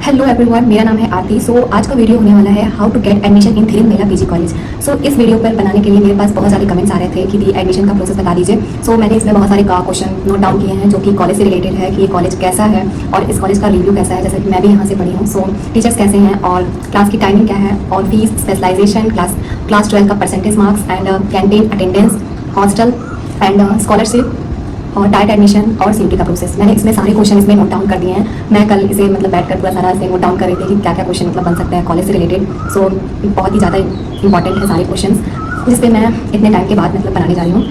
Hello everyone, मेरा नाम है आरती। आज का वीडियो होने वाला है how to get admission in थिलिन मेला पीजी कॉलेज। इस वीडियो पर बनाने के लिए मेरे पास बहुत सारे कमेंट्स आ रहे थे कि दी एडमिशन का प्रोसेस बता दीजिए। मैंने इसमें बहुत सारे क्वेश्चन नोट डाउन किए हैं जो कि कॉलेज से रिलेटेड है कि ये कॉलेज कैसा है और इस कॉलेज का रिव्यू कैसा है, जैसे कि मैं भी यहाँ से पढ़ी हूँ। टीचर्स कैसे हैं और क्लास की टाइमिंग क्या है और फीस, स्पेशलाइजेशन, क्लास 12 का percentage marks and canteen attendance, hostel and scholarship और डायरेक्ट एडमिशन और सीयूटी का प्रोसेस। मैंने इसमें सारे क्वेश्चन इसमें नोट डाउन कर दिए हैं। मैं कल इसे बैठ कर पूरा सारा इसे नोट डाउन कर रही थी कि क्या क्या क्वेश्चन बन सकते हैं कॉलेज से रिलेटेड। बहुत ही ज़्यादा इंपॉर्टेंट है सारे क्वेश्चन, जिसपे मैं इतने टाइम के बाद बनाने जा रही हूँ।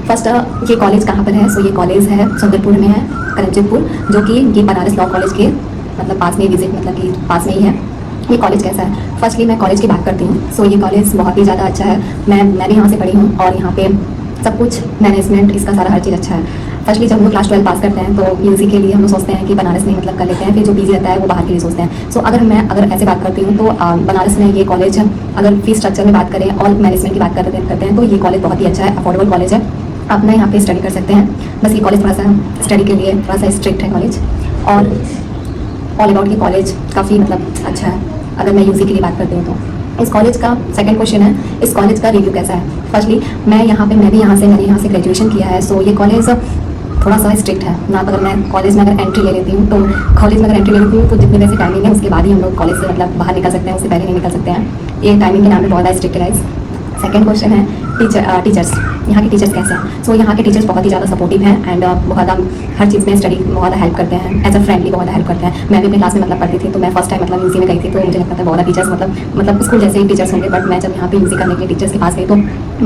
फर्स्ट ये कॉलेज कहाँ पर है? ये कॉलेज है सुंदरपुर में है, करमचंदपुर, जो कि ये बनारस लॉ कॉलेज के पास में विजिट कि पास में ही है। ये कॉलेज कैसा है? फर्स्टली मैं कॉलेज की बात करती हूँ। ये कॉलेज बहुत ही ज़्यादा अच्छा है। मैं भी यहाँ से पढ़ी हूँ और यहाँ पे सब कुछ मैनेजमेंट, इसका सारा हर चीज़ अच्छा है। फर्स्टली जब हम लोग क्लास 12 पास करते हैं तो यूजी के लिए हम लोग सोचते हैं कि बनारस में कर लेते हैं, फिर जो पीजी रहता है वो बाहर के लिए सोचते हैं। अगर ऐसे बात करती हूँ तो बनारस में ये कॉलेज, अगर फीस स्ट्रक्चर में बात करें और मैनेजमेंट की बात करते हैं तो ये कॉलेज बहुत ही अच्छा है, अफोर्डेबल कॉलेज है। आप ना यहाँ पे स्टडी कर सकते हैं। बस ये कॉलेज थोड़ा सा स्टडी के लिए थोड़ा सा स्ट्रिक्ट है कॉलेज, और ऑल अबाउट ये कॉलेज काफ़ी अच्छा है अगर मैं यूजी के लिए बात करती हूँ तो। इस कॉलेज का सेकंड क्वेश्चन है, इस कॉलेज का रिव्यू कैसा है? फर्स्टली मैंने यहाँ से ग्रेजुएशन किया है। ये कॉलेज थोड़ा सा स्ट्रिक्ट है ना। अगर मैं कॉलेज में एंट्री ले लेती हूँ तो जितनी वैसे टाइमिंग है उसके बाद ही हम लोग कॉलेज से बाहर निकल सकते हैं, उससे पहले नहीं निकल सकते हैं। ये टाइमिंग के नाम पे बहुत ज़्यादा स्ट्रिक्ट है। सेकंड क्वेश्चन है टीचर्स, यहाँ के टीचर्स कैसे हैं? यहाँ के टीचर्स बहुत ही ज़्यादा सपोर्टिव हैं एंड बहुत हर चीज़ में स्टडी बहुत हेल्प करते हैं, एज अ फ्रेंडली बहुत हेल्प करते हैं। मैं भी अपनी क्लास में पढ़ती थी, तो मैं फर्स्ट टाइम यूजी में गई थी, तो मुझे लगता था बहुत टीचर्स स्कूल जैसे ही टीचर्स होंगे, बट मैं जब यहाँ पे यूजी करने के लिए टीचर्स के पास गई तो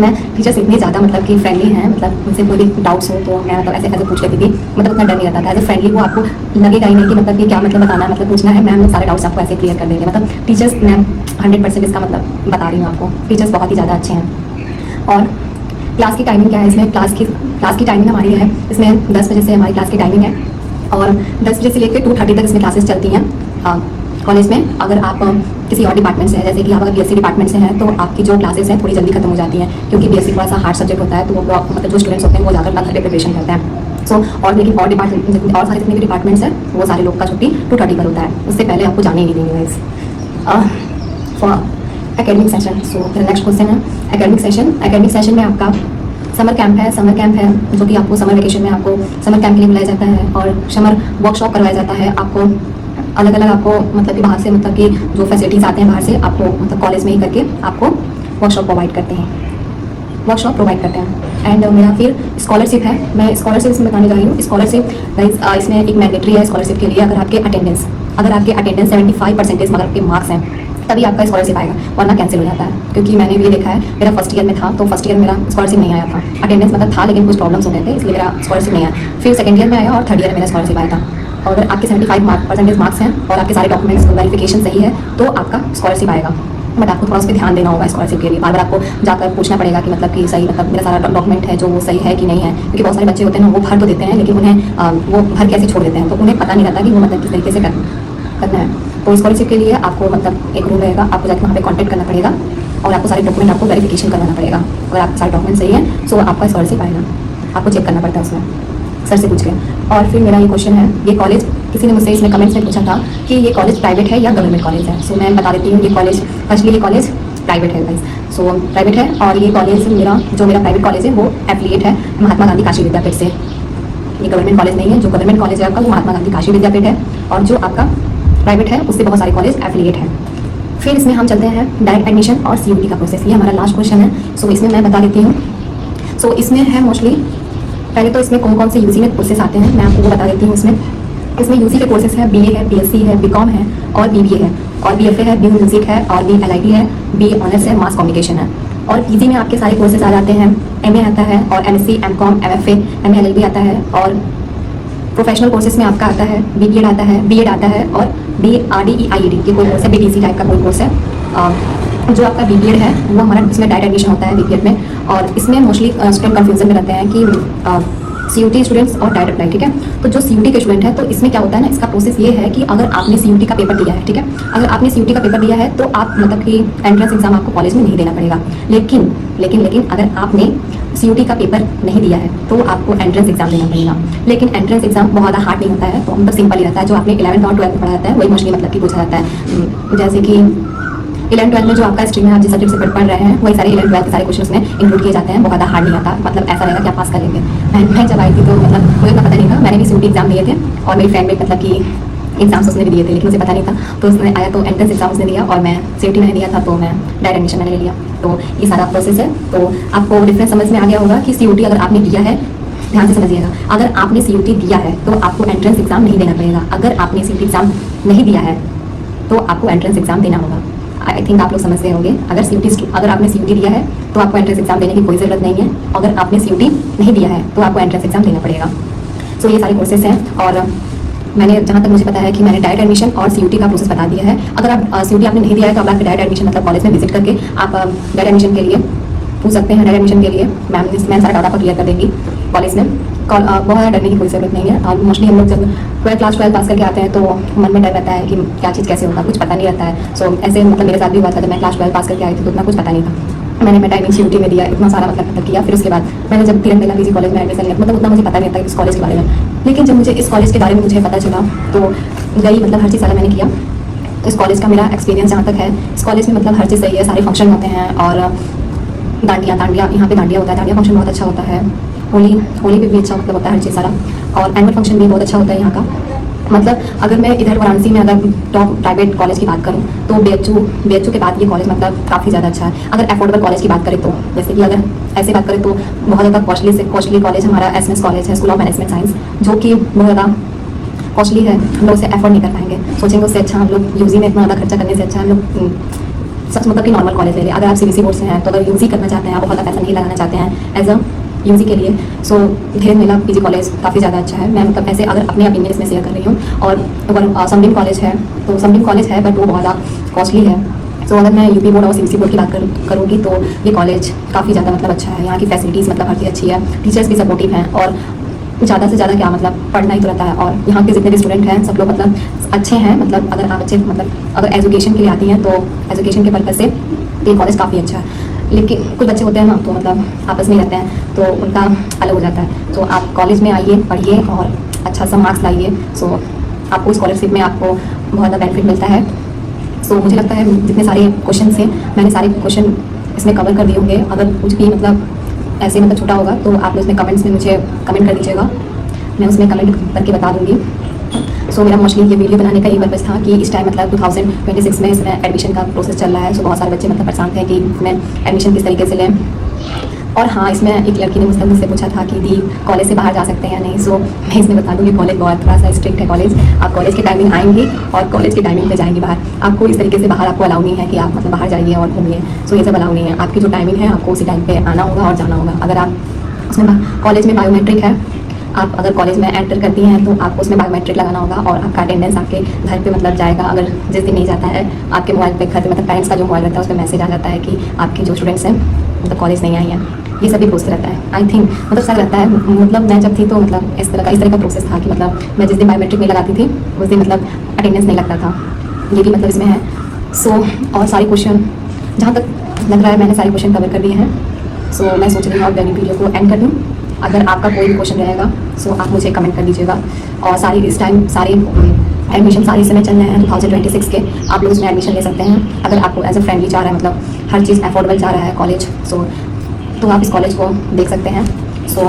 मैं टीचर्स इतने ज़्यादा कि फ्रेंडली हैं। उनसे कोई भी डाउट्स हो तो मैं ऐसे पूछ लेती थी। उतना डर नहीं रहता था। एज ए फ्रेंडली वो आपको लगेगा ही नहीं कि क्या बताना है, पूछना है, मैम सारे डाउट्स आपको ऐसे क्लियर कर देंगे। टीचर्स मैं 100% इसका बता रही हूँ आपको, टीचर्स बहुत ही ज़्यादा अच्छे हैं। और क्लास की टाइमिंग क्या है? इसमें क्लास की टाइमिंग हमारी है, इसमें 10 बजे से हमारी क्लास की टाइमिंग है और 10 बजे से लेकर 2:30 तक इसमें क्लासेस चलती हैं कॉलेज में। अगर आप किसी और डिपार्टमेंट से हैं, जैसे कि आप अगर बीएससी डिपार्टमेंट से हैं, तो आपकी जो क्लासेस हैं थोड़ी जल्दी खत्म हो जाती हैं, क्योंकि बीएससी थोड़ा सा हार्ड सब्जेक्ट होता है, तो वो जो स्टूडेंट्स होते हैं वो ज़्यादा घंटे प्रिपरेशन करते हैं। और लेकिन और डिपार्टमेंट और सारे जितने भी डिपार्टमेंट्स हैं वो सारे लोग का छुट्टी 2:30 पर होता है, उससे पहले आपको जाने ही नहीं देंगे। For academic session, next question है एकेडमिक सेशन में आपका समर कैंप है जो कि आपको समर वेकेशन में आपको समर कैंप के लिए बुलाया जाता है और समर वर्कशॉप करवाया जाता है। आपको अलग अलग आपको कि बाहर से कि जो फैसिलिटीज़ आते हैं बाहर से, आपको कॉलेज में ही करके आपको वर्कशॉप प्रोवाइड करते हैं। एंड मेरा फिर स्कॉलरशिप है, मैं स्कॉलरशिप इसमें बताने जा रही हूँ। स्कॉलरशिप इसमें एक मैंडेटरी है स्कॉलरशिप के लिए। अगर आपके अटेंडेंस 75% अगर आपके मार्क्स हैं तभी आपका स्कॉलरशिप आएगा, वरना कैंसिल हो जाता है। क्योंकि मैंने भी देखा है, मेरा फर्स्ट ईयर में था तो फर्स्ट ईयर मेरा स्कॉलरशिप नहीं आया था। अटेंडेंस था लेकिन कुछ प्रॉब्लम्स हो गए थे, इसलिए मेरा स्कॉलरशिप नहीं आया। फिर सेकंड ईयर में आया और थर्ड ईयर में मेरा स्कॉलरशिप आया था। और अगर आपके 75% मार्क्स हैं और आपके सारे डॉक्यूमेंट्स वेरिफिकेशन सही है तो आपका स्कॉलरशिप आएगा। बट आपको थोड़ा उस पर ध्यान देना होगा स्कॉलरशिप के लिए। बार बार आपको जाकर पूछना पड़ेगा कि कि सही मेरा सारा डॉक्यूमेंट है जो वो सही है कि नहीं है, क्योंकि बहुत सारे बच्चे होते हैं ना, वो भर तो देते हैं लेकिन उन्हें वो भर के ऐसे छोड़ देते हैं, तो उन्हें पता नहीं रहता कि वो किस तरीके से करना है। तो स्कॉलरशिप के लिए आपको एक रूम रहेगा, आपको जाकर वहाँ पे कॉन्टैक्ट करना पड़ेगा और आपको सारे डॉक्यूमेंट आपको वेरिफिकेशन करवाना पड़ेगा। अगर आपके सारे डॉक्यूमेंट सही है तो आपका स्कॉलरशिप आएगा, आपको चेक करना पड़ता है उसमें सर से पूछ के। और फिर मेरा ये क्वेश्चन है, ये कॉलेज किसी ने मुझसे इसमें कमेंट्स में पूछा था कि ये कॉलेज प्राइवेट है या गवर्नमेंट कॉलेज है। मैं बता देती हूँ, ये कॉलेज फर्स्टली ये कॉलेज प्राइवेट है गाइस। प्राइवेट है और ये कॉलेज मेरा प्राइवेट कॉलेज है वो एफिलिएट है महात्मा गांधी काशी विद्यापीठ से। ये गवर्नमेंट कॉलेज नहीं है। जो गवर्नमेंट कॉलेज है आपका वो महात्मा गांधी काशी विद्यापीठ है, और जो आपका प्राइवेट है उससे बहुत सारे कॉलेज एफिलिएट हैं। फिर इसमें हम चलते हैं डायरेक्ट एडमिशन और सीयूटी का प्रोसेस। ये हमारा लास्ट क्वेश्चन है। इसमें मैं बता देती हूँ। इसमें है मोस्टली पहले तो इसमें कौन से यूजी में कोर्सेज आते हैं मैं आपको वो बता देती हूँ। इसमें यूजी के कोर्सेज है, बीए है, बीएससी है, बीकॉम है और बीबीए है और बीएफए है, बी म्यूजिक है और बी एलआईटी है, बी ऑनर्स है, मास कम्युनिकेशन है। और पीजी में आपके सारे कोर्सेज आ जाते हैं। एमए आता है और एमएससी, एमकॉम, एमएफए, एमएलएलबी आता है। और प्रोफेशनल कोर्सेज में आपका आता है बीएड आता है और बीआरडीईआईडी ये कोई कोर्स है, बीटीसी टाइप का कोई कोर्स है। जो आपका बीपीएड है वो हमारा इसमें डायरेक्ट एडमिशन होता है बीपीएड में। और इसमें मोस्टली स्टूडेंट कंफ्यूजन में रहते हैं कि CUT स्टूडेंट्स और डायरेक्ट अप्लाई, ठीक है। तो जो CUT के स्टूडेंट है तो इसमें क्या होता है ना, इसका प्रोसेस ये है कि अगर आपने CUT का पेपर दिया है, ठीक है, अगर आपने CUT का पेपर दिया है तो आप मतलब कि एंट्रेंस एग्जाम आपको कॉलेज में नहीं देना पड़ेगा। लेकिन लेकिन लेकिन अगर आपने CUT का पेपर नहीं दिया है तो आपको एंट्रेंस एग्जाम देना पड़ेगा। लेकिन एंट्रेंस एग्जाम बहुत ज़्यादा हार्ड नहीं होता है, तो मतलब सिंपल ही रहता है। जो आपने 11th और 12th में पढ़ा जाता है वही मोस्टली मतलब कि पूछा जाता है। जैसे कि 11th 12th में जो आपका स्ट्रीम है, आप जिस सब्जेक्ट से पढ़ रहे हैं वही सारे 11th 12th के सारे क्वेश्चन में इंक्लूड किए जाते हैं। बहुत ज़्यादा हार्ड नहीं आता, मतलब ऐसा रहेगा कि आप पास कर लेंगे। मैं जब आई थी तो मतलब मुझे इतना पता नहीं था, मैंने भी CUT एग्जाम दिए थे और मेरी फ्रेंड भी मतलब कि एग्जाम्स उसने भी दिए थे, लेकिन मुझे पता नहीं था। तो उसने आया तो एंट्रेंस एग्जाम उसने दिया और मैं CUT मैंने दिया था, तो मैं डायरेक्ट एडमिशन मैंने ले लिया। तो ये सारा प्रोसेस है। तो आपको डिफरेंस समझ में आ गया होगा कि CUT अगर आपने दिया है, ध्यान से समझिएगा, अगर आपने CUT दिया है तो आपको एंट्रेंस एग्जाम नहीं देना पड़ेगा। अगर आपने CUT एग्जाम नहीं दिया है तो आपको एंट्रेंस एग्जाम देना होगा। आई थिंक आप लोग समझ रहे होंगे। अगर आपने CUT दिया है तो आपको एंट्रेंस एग्जाम देने की कोई ज़रूरत नहीं है। अगर आपने CUT नहीं दिया है तो आपको एंट्रेंस एग्जाम देना पड़ेगा। सो ये सारे प्रोसेस हैं और मैंने जहाँ तक मुझे पता है कि मैंने डायरेक्ट एडमिशन और CUT का प्रोसेस बता दिया है। अगर आप CUT आपने नहीं दिया है तो आप डायरेक्ट एडमिशन मतलब कॉलेज में विजिट करके आप डायरेक्ट एडमिशन के लिए पूछ सकते हैं। डायरेक्ट एडमिशन के लिए मैम सारा डाटा आपको क्लियर कर देंगी कॉलेज में। बहुत ज़्यादा डरने की कोई ज़रूरत नहीं है। और मोस्टली हम लोग जब क्लास 12 पास करके आते हैं तो मन में डर रहता है कि क्या चीज़ कैसे होगा, कुछ पता नहीं रहता है। सो ऐसे मतलब मेरे साथ भी हुआ था, जब मैं क्लास 12 पास करके आई थी तो उतना कुछ पता नहीं था। मैंने टाइमिंग CUT में दिया, इतना सारा मतलब किया। फिर उसके बाद मैंने जब किरण बेला PG कॉलेज में एडमिशन लिया, मतलब उतना मुझे पता नहीं था इस कॉलेज के बारे में। लेकिन जब मुझे इस कॉलेज के बारे में मुझे पता चला तो गई, मतलब हर चीज़ सारा मैंने किया। इस कॉलेज का मेरा एक्सपीरियंस जहाँ तक है, इस कॉलेज में मतलब हर चीज़ सही है, सारे फंक्शन होते हैं। और दांडिया यहाँ पे दांडिया होता है, दांडिया फंक्शन बहुत अच्छा होता है। होली पे भी अच्छा मतलब होता है हर चीज़ सारा। और एनुअल फंक्शन भी बहुत अच्छा होता है यहाँ का। मतलब अगर मैं इधर वाराणसी में अगर टॉप प्राइवेट कॉलेज की बात करूँ तो BHU के बाद ये कॉलेज मतलब काफ़ी ज़्यादा अच्छा है। अगर अफोर्डेबल कॉलेज की बात करें तो, जैसे कि अगर ऐसे बात करें तो बहुत ज़्यादा कॉस्टली कॉलेज हमारा SMS कॉलेज है, स्कूल ऑफ मैनेजमेंट साइंस, जो कि बहुत ज़्यादा कॉस्टली है। हम लोग उसे अफोर्ड नहीं कर पाएंगे। सोचेंगे उससे अच्छा हम लोग UG में इतना ज़्यादा खर्चा करने से अच्छा हम लोग सच मतलब कि नॉर्मल कॉलेज ले लें। अगर आप CBSE बोर्ड से हैं तो अगर UG करना चाहते हैं, आप बहुत ज़्यादा पैसा नहीं लगाना चाहते हैं एज अ UG के लिए, सो धीरेन मेला PG कॉलेज काफ़ी ज़्यादा अच्छा है। मैं मतलब ऐसे अगर अपने ओपिनियन इसमें शेयर कर रही हूँ। और अगर समडिम कॉलेज है तो समडिम कॉलेज है बट वो बहुत ज़्यादा कॉस्टली है। सो अगर मैं UP बोर्ड और CBSE बोर्ड की बात करूँगी तो ये कॉलेज काफ़ी ज़्यादा मतलब अच्छा है। यहाँ की फैसिलिटीज़ मतलब हर चीज़ अच्छी है, टीचर्स भी सपोर्टिव हैं और ज़्यादा से ज़्यादा क्या मतलब पढ़ना ही तो रहता है। और यहाँ के जितने भी स्टूडेंट हैं सब लोग मतलब अच्छे हैं। मतलब अगर आप अच्छे मतलब अगर एजुकेशन के लिए आती हैं तो एजुकेशन के पर्पज़ से ये कॉलेज काफ़ी अच्छा है। लेकिन कुछ बच्चे होते हैं ना तो मतलब आपस में रहते हैं तो उनका अलग हो जाता है। तो आप कॉलेज में आइए, पढ़िए और अच्छा सा मार्क्स लाइए। सो आपको स्कॉलरशिप में आपको बहुत ज़्यादा बेनिफिट मिलता है। सो मुझे लगता है जितने सारे क्वेश्चन थे मैंने सारे क्वेश्चन इसमें कवर कर दिए होंगे। अगर कुछ भी मतलब ऐसे मतलब छूटा होगा तो आप लोग उसमें कमेंट्स में मुझे कमेंट कर दीजिएगा, मैं उसमें कमेंट करके बता दूँगी। सो मेरा मोस्टली ये वीडियो बनाने का ये पर्पज़ था कि इस टाइम मतलब 2026 में इसमें एडमिशन का प्रोसेस चल रहा है। सो बहुत सारे बच्चे मतलब परेशान थे कि इसमें एडमिशन किस तरीके से लें। और हाँ, इसमें एक लड़की ने मुझसे पूछा था कि दी कॉलेज से बाहर जा सकते हैं या नहीं। सो मैं इसमें बता दूँगी कॉलेज बहुत थोड़ा सा स्ट्रिक्ट है कॉलेज। आप कॉलेज की टाइमिंग आएंगी और कॉलेज की टाइमिंग पे जाएंगी बाहर। आपको इस तरीके से बाहर आपको अलाउ नहीं है कि आप मतलब बाहर जाइए और घूमिए। सो ये सब अलाउ नहीं है। आपकी जो टाइमिंग है आपको उसी टाइम पर आना होगा और जाना होगा। अगर आप उसमें कॉलेज में बायोमेट्रिक है, आप अगर कॉलेज में एंटर करती हैं तो आपको उसमें बायोमेट्रिक लगाना होगा और आपका अटेंडेंस आपके घर पे मतलब जाएगा। अगर जिस दिन नहीं जाता है आपके मोबाइल पे घर पे मतलब पेरेंट्स का जो मोबाइल रहता है उस पर मैसेज आ जाता है कि आपकी जो स्टूडेंट्स हैं मतलब कॉलेज नहीं आई हैं। ये सभी प्रोसेस रहता है। आई थिंक मतलब सर रहता है। मतलब मैं जब थी तो मतलब इस तरह का प्रोसेस था कि मतलब मैं जिस दिन बायोमेट्रिक में लगाती थी उस दिन मतलब अटेंडेंस नहीं लगता था। ये भी मतलब इसमें है। सो और सारे क्वेश्चन जहाँ तक लग रहा है मैंने सारे क्वेश्चन कवर कर दिए हैं। सो मैं सोच रही हूँ अब वीडियो को एंड कर दूँ। अगर आपका कोई भी क्वेश्चन रहेगा सो आप मुझे कमेंट कर दीजिएगा। और सारी इस टाइम सारे एडमिशन सारे समय चल रहे हैं 2026 के, आप लोग उसमें एडमिशन ले सकते हैं। अगर आपको एज अ फ्रेंडली चाह रहा है मतलब हर चीज़ अफोर्डेबल चाह रहा है कॉलेज, सो तो आप इस कॉलेज को देख सकते हैं। सो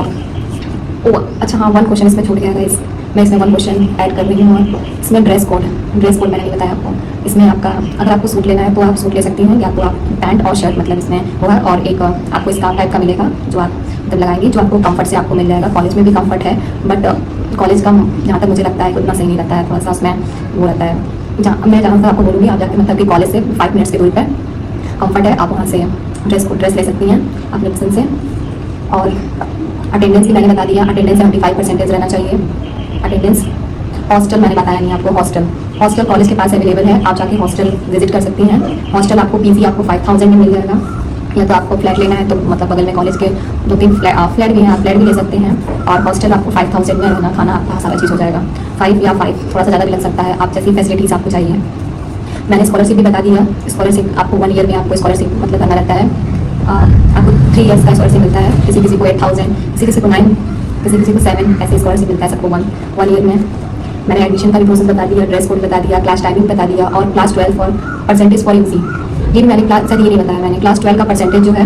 अच्छा हाँ, वन क्वेश्चन इसमें छूट गया गाइस। मैं इसमें वन क्वेश्चन ऐड कर रही हूँ। और इसमें ड्रेस कोड मैंने नहीं बताया आपको। इसमें आपका अगर आपको सूट लेना है तो आप सूट ले सकती हैं, या तो आप पैंट और शर्ट मतलब इसमें होगा। और एक आपको स्कार्फ टाइप का मिलेगा जो आप मतलब लगाएंगे, जो आपको कंफर्ट से आपको मिल जाएगा। कॉलेज में भी कंफर्ट है बट कॉलेज का जहाँ तक मुझे लगता है उतना सही नहीं रहता है, थोड़ा सा उसमें वो रहता है। मैं जहाँ से आपको बोलूँगी आप जाके मतलब कि कॉलेज से 5 मिनट्स की दूरी पर कंफर्ट है, आप वहाँ से ड्रेस ले सकती हैं अपने पसंद से। और अटेंडेंस भी मैंने बता दिया, अटेंडेंस 75% रहना चाहिए। अटेंडेंस हॉस्टल मैंने बताया नहीं आपको। हॉस्टल कॉलेज के पास अवेलेबल है, आप जाके हॉस्टल विजिट कर सकती हैं। हॉस्टल आपको PG आपको 5000 में मिल जाएगा। या तो आपको फ्लैट लेना है तो मतलब बगल में कॉलेज के 2-3 फ्लैट भी हैं, आप फ्लैट भी ले सकते हैं। और हॉस्टल आपको 5000 में रहना खाना आपका सारा चीज़ हो जाएगा। 5 या 5 थोड़ा सा ज़्यादा भी लग सकता है, आप जैसी फैसिलिटीज़ आपको चाहिए। मैंने स्कॉलरशिप भी बता दिया। स्कॉलरशिप आपको 1 ईयर में आपको स्कॉलरशिप मतलब करना रहता है। आपको 3 ईयर्स का स्कॉलरशिप मिलता है, किसी किसी को 8000, किसी को 9, किसी को 7 ऐसे स्कॉलरशिप मिलता है सबको 1 ईयर में। मैंने एडमिशन का भी प्रोसेस बता दिया, ड्रेस कोड बता दिया, क्लास टाइमिंग बता दिया और class 12 for percentage for UG. ये मैंने क्लास सर ये नहीं बताया मैंने, क्लास 12 का परसेंटेज जो है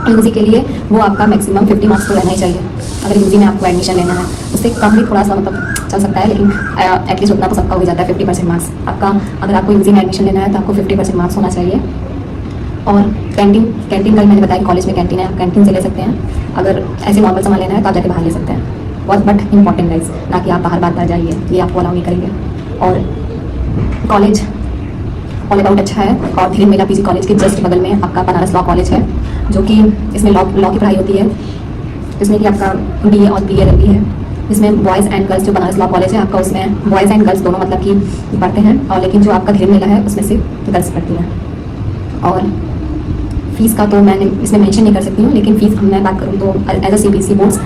यूजी के लिए वो आपका मैक्सिमम 50 मार्क्स तो रहना ही चाहिए अगर यूजी में आपको एडमिशन लेना है। उससे कम भी थोड़ा सा मतलब चल सकता है, लेकिन एटलीस्ट उतना तो सबका हो जाता है 50% मार्क्स आपका। अगर आपको यूजी में एडमिशन लेना है तो आपको 50% मार्क्स होना चाहिए। और कैंटीन का मैंने बताया कॉलेज में कैंटीन है, आप कैंटीन से ले सकते हैं। अगर ऐसे नॉर्मल सामान लेना है तो आप जाके बाहर ले सकते हैं। बहुत बट इंपॉर्टेंट गाइस, ना कि आप बाहर जाइए, ये आपको अलाउ नहीं करेंगे। और कॉलेज ऑल अबाउट अच्छा है। और धीरेन मेला पीजी कॉलेज के जस्ट बगल में आपका बनारस लॉ कॉलेज है, जो कि इसमें लॉ की पढ़ाई होती है, जिसमें कि आपका BA और BA रहती है। इसमें बॉयज़ एंड गर्ल्स जो बनारस लॉ कॉलेज है आपका, उसमें बॉयज़ एंड गर्ल्स दोनों मतलब कि पढ़ते हैं। और लेकिन जो आपका धीरेन मेला है उसमें सिर्फ गर्ल्स पढ़ती हैं। और फीस का तो मैंने इसमें मेंशन नहीं कर सकती हूँ, लेकिन फ़ीस मैं बात करूँ तो as a CBSE boards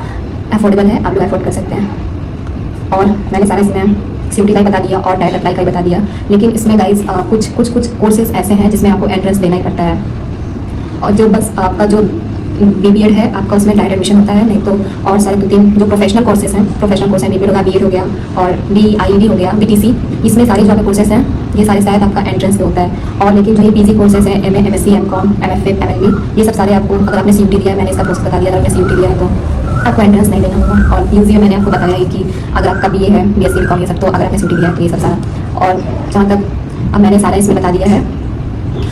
affordable है, आप लोग अफोर्ड कर सकते हैं। और मैंने सारा इसमें CUET का ही बता दिया और डायरेक्ट अप्लाई का ही बता दिया। लेकिन इसमें गाइस कुछ कोर्सेज ऐसे हैं जिसमें आपको एंट्रेंस देना ही पड़ता है। और जो बस आपका जो BBEd है आपका उसमें डायरेक्ट एडमिशन होता है, नहीं तो और सारे 2-3 जो प्रोफेशनल कोर्सेज हैं, प्रोफेशनल कोर्स हैं, BBEd होगा, BEd हो गया और BIED हो गया, BTC, इसमें सारे जो आपके कोर्सेज हैं ये सारे शायद आपका एंट्रेंस पे होता है। और लेकिन जो ये PG कोर्सेज हैं MA, MSc, MCOM, MFA, MLB, ये सब सारे आपको अगर आपने CUET दिया है, मैंने इसका कोर्स बता दिया, अगर आपने CUET दिया है तो आपको एंट्रेंस नहीं देना होगा। और यूजी में मैंने आपको बताया है कि अगर आपका BA है, BSc, BCom ये सब, तो अगर आपने CUET दिया है तो ये सब सारा। और जहाँ तक अब मैंने सारा इसमें बता दिया है।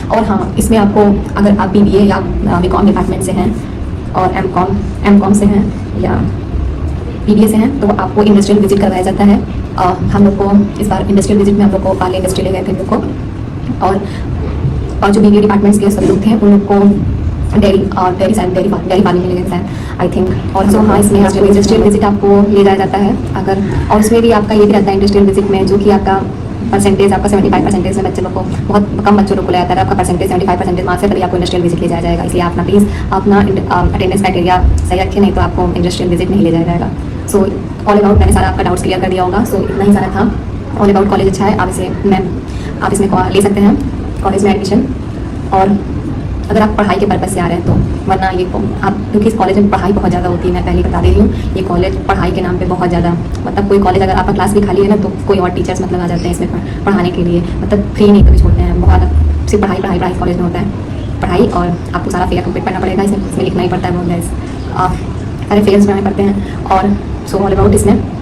और हाँ, इसमें आपको अगर आप BBA या BCom डिपार्टमेंट से हैं और MCOM से हैं या BBA से हैं तो आपको इंडस्ट्रियल विजिट करवाया जाता है। हम लोग को इस बार इंडस्ट्रियल विजिट में हम लोग को पाले इंडस्ट्री ले गए थे लोग को। और जो BBA डिपार्टमेंट्स के सभी लोग थे उन लोग को डेयरी पानी में ले गए थे आई थिंक। और जो हाँ, इसमें इंडस्ट्रियल विजिट आपको ले जाया जाता है अगर। और उसमें भी आपका ये भी रहता है इंडस्ट्रियल विजिट में, जो कि आपका परसेंटेज आपका 75% में बच्चे लोग को, बहुत कम बच्चों लोग को ले जाता है। आपका परसेंटेज 75% मार्क्स है तभी आपको इंडस्ट्रियल विजिट ले जाया जाएगा। इसलिए अपना प्लीज़ अपना अटेंडेंस क्राइटेरिया सही रखें, नहीं तो आपको इंडस्ट्रियल विजिट नहीं ले जाया जाएगा। सो ऑल अबाउट मैंने सारा आपका डाउट्स क्लियर कर दिया होगा। सो इतना ही सारा था। ऑल अबाउट कॉलेज अच्छा है, आप इसमें ले सकते हैं कॉलेज में एडमिशन। और अगर आप पढ़ाई के पर्पज़ से आ रहे हैं तो, वरना ये आप क्योंकि इस कॉलेज में पढ़ाई बहुत ज़्यादा होती है, मैं पहले बता दे रही हूँ। ये कॉलेज पढ़ाई के नाम पे बहुत ज़्यादा मतलब कोई कॉलेज अगर आपका क्लास भी खाली है ना तो कोई और टीचर्स मतलब आ जाते हैं इसमें पढ़ाने के लिए, मतलब फ्री नहीं कभी छोड़ते हैं। बहुत सिर्फ पढ़ाई कॉलेज में होता है, पढ़ाई। और आपको सारा फेयर कंप्लीट करना पड़ेगा, इसमें लिखना ही पड़ता है बहुत गाइस, सारे फेयर्स बनाने पड़ते हैं। और सो ऑल अबाउट इसमें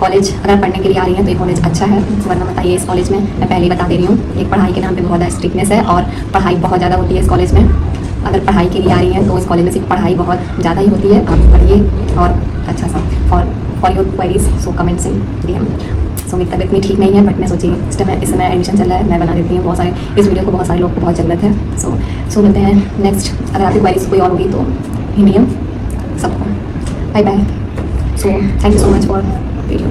कॉलेज अगर पढ़ने के लिए आ रही हैं तो ये कॉलेज अच्छा है, वरना बताइए इस कॉलेज में मैं पहले ही बता दे रही हूँ, एक पढ़ाई के नाम पे बहुत ज़्यादा स्ट्रिक्टनेस है और पढ़ाई बहुत ज़्यादा होती है इस कॉलेज में। अगर पढ़ाई के लिए आ रही हैं तो इस कॉलेज में सिर्फ पढ़ाई बहुत ज़्यादा ही होती है, आप पढ़िए और अच्छा सा। For your queries so comments in DM। सो मेरी तबीयत इतनी ठीक नहीं है, बट मैं सोची इस समय एडमिशन चल रहा है, मैं बना देती हूँ। बहुत सारे इस वीडियो को बहुत सारे लोग को बहुत ज़रूरत है। सो मिलते हैं नेक्स्ट। अगर आपकी क्वेरीज कोई और होगी तो हिंदी सबको bye bye. So thank you so much for video.